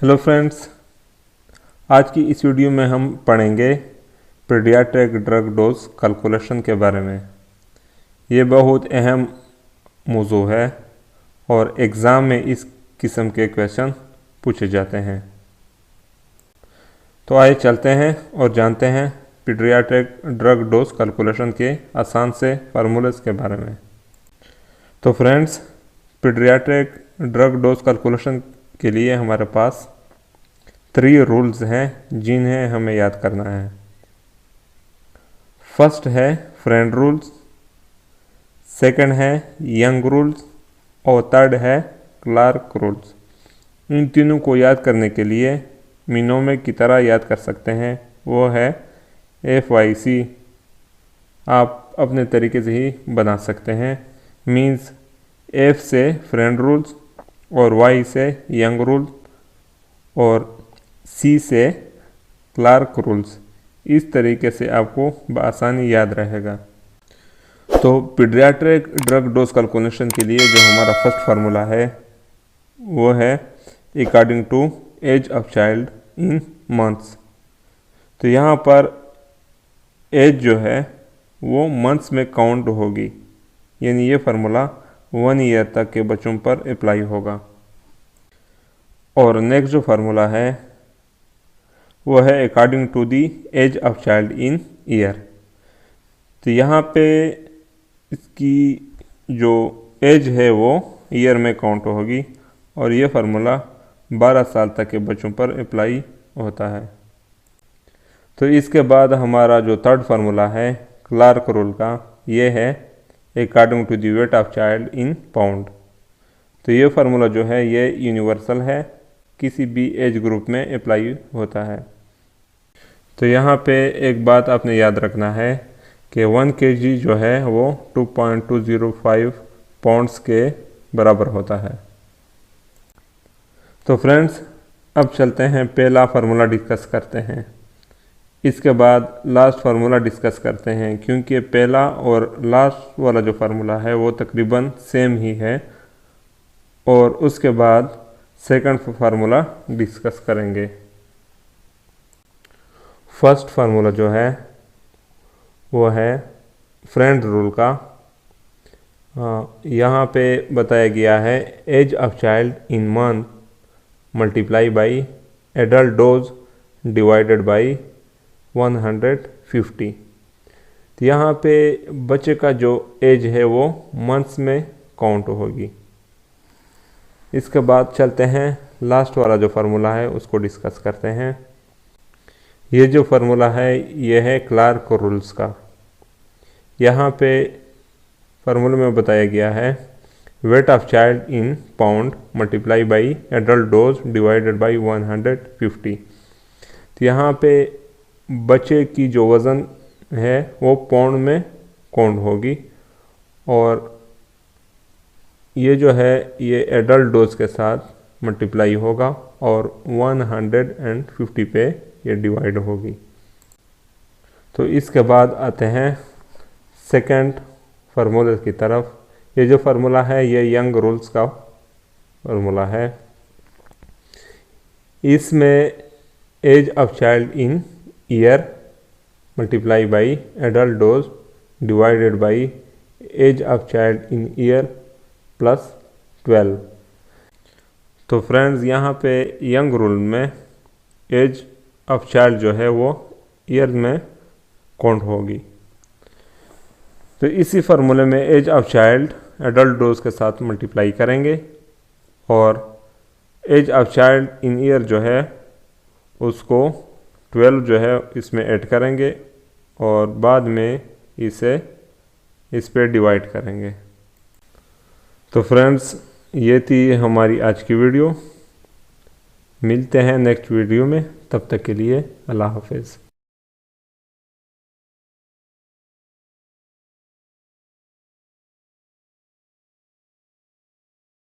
Hello friends, आज की इस वीडियो में हम पढ़ेंगे पीडियाट्रिक ड्रग डोज कैलकुलेशन के बारे में। ये बहुत अहम मौजू है और एग्ज़ाम में इस किस्म के क्वेश्चन पूछे जाते हैं। तो आइए चलते हैं और जानते हैं पीडियाट्रिक ड्रग डोज कैलकुलेशन के आसान से फार्मूलेस के बारे में। तो friends, paediatric drug dose calculation के लिए हमारे पास 3 रूल्स हैं जिन्हें हमें याद करना है। फर्स्ट है फ्रेंड रूल्स, सेकंड है यंग रूल्स और थर्ड है क्लार्क रूल्स। इन तीनों को याद करने के लिए मिनोमे की तरह याद कर सकते हैं, वो है FYC। आप अपने तरीके से ही बना सकते हैं। मीन्स F से फ्रेंड रूल्स और Y से यंग रूल्स और C से क्लार्क रूल्स। इस तरीके से आपको बआसानी याद रहेगा। तो पीडियाट्रिक ड्रग डोज कैलकुलेशन के लिए जो हमारा फर्स्ट फार्मूला है वो है according to age of child in months. तो यहाँ पर एज जो है वो मंथ्स में काउंट होगी, यानी ये फार्मूला 1 ईयर तक के बच्चों पर अप्लाई होगा। और नेक्स्ट जो फार्मूला है वो है according to the age of child in year. तो यहाँ पे इसकी जो एज है वो ईयर में काउंट होगी और ये फार्मूला 12 साल तक के बच्चों पर अप्लाई होता है। तो इसके बाद हमारा जो थर्ड फार्मूला है क्लार्क रूल का, ये है according to the weight of child in pound. तो ये फार्मूला जो है ये यूनिवर्सल है, किसी भी एज ग्रुप में अप्लाई होता है। तो यहाँ पे एक बात आपने याद रखना है कि 1 kg जो है वो 2.205 पाउंड्स के बराबर होता है। तो फ्रेंड्स, अब चलते हैं पहला फार्मूला डिस्कस करते हैं। इसके बाद लास्ट फार्मूला डिस्कस करते हैं, क्योंकि पहला और लास्ट वाला जो फार्मूला है वो तकरीबन सेम ही है। और उसके बाद सेकंड फार्मूला डिस्कस करेंगे। फर्स्ट फार्मूला जो है वो है फ्रेंड रूल का। यहाँ पे बताया गया है age of child in month multiply by adult dose divided by 150। तो यहाँ पे बच्चे का जो एज है वो मंथ्स में काउंट होगी। इसके बाद चलते हैं लास्ट वाला जो फार्मूला है उसको डिस्कस करते हैं। ये जो फार्मूला है ये है क्लार्क रूल्स का। यहाँ पे फार्मूले में बताया गया है wait of child in pound multiply by adult dose divided by 150। तो यहाँ पे बच्चे की जो वज़न है वो पाउंड में काउंट होगी और ये जो है ये एडल्ट डोज के साथ मल्टीप्लाई होगा और 150 पे ये डिवाइड होगी। तो इसके बाद आते हैं सेकंड फार्मूले की तरफ। ये जो फार्मूला है ये यंग रूल्स का फार्मूला है। इसमें age of child in year multiply by adult dose divided by age of child in year plus 12। तो फ्रेंड्स, यहाँ पे यंग रूल में एज ऑफ चाइल्ड जो है वो ईयर में काउंट होगी। तो इसी फार्मूले में age of child adult dose के साथ मल्टीप्लाई करेंगे और age of child in year जो है उसको 12 जो है इसमें ऐड करेंगे और बाद में इसे इस पे डिवाइड करेंगे। तो फ्रेंड्स, ये थी हमारी आज की वीडियो। मिलते हैं नेक्स्ट वीडियो में, तब तक के लिए अल्लाह हाफिज़।